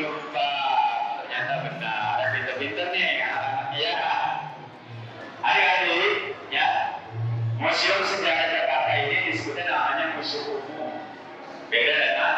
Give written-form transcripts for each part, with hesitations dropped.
lupa, ternyata benar. Pinter-pinter nih anak-anak ya. Adik-adik, ya. Museum Sejarah Jakarta ini disebutnya namanya museum umum. Beda dengan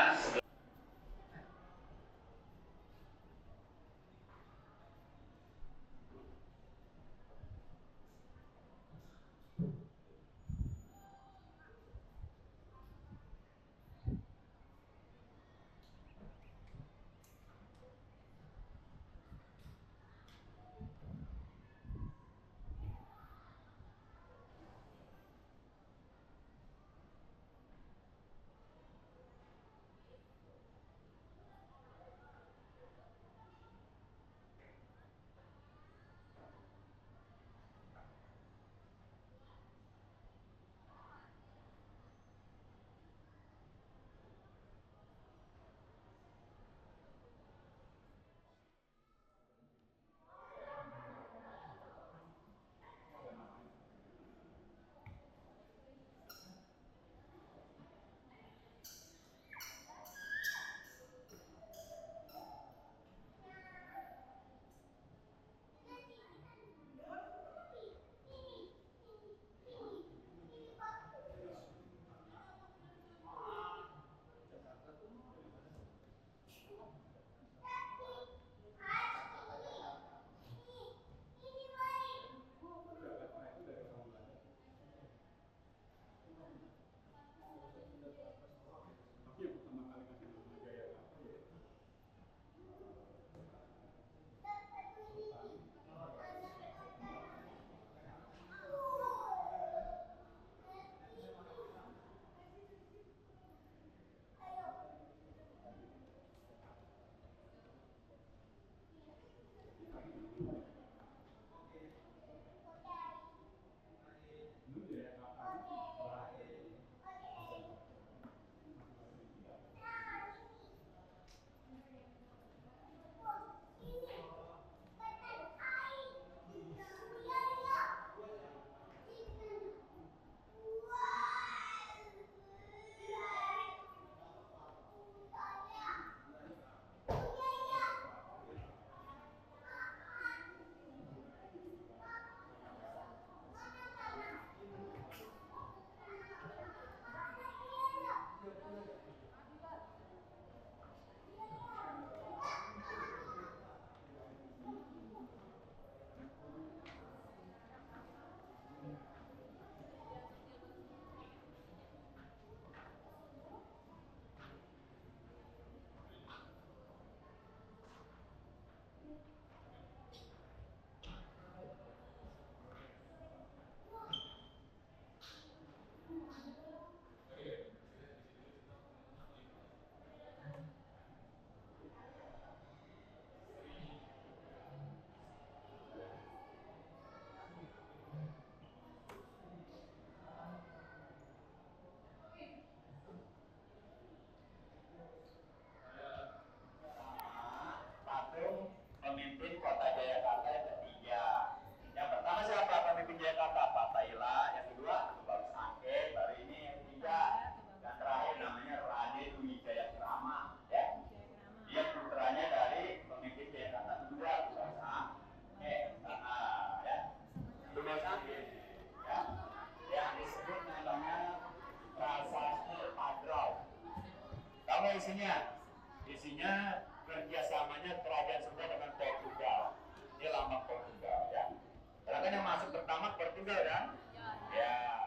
pemimpin kota Jayakarta yang ketiga. Yang pertama siapa pemimpin Jayakarta? Pak Taila. Yang kedua baru Sake, baru ini yang ketiga. Yang terakhir namanya Raden Wijaya Krama. Ya. Dia putranya dari pemimpin Jayakarta kedua, Baru Sake. Ya. Itu Baru Sake. Ya. Yang disebut namanya Prasasti Padrau. Tahu nggak isinya? Isinya kerjasamanya kerajaan Sunda dengan Portugal. Ini lambang Portugal ya. Karena kan yang masuk pertama Portugal kan? Ya.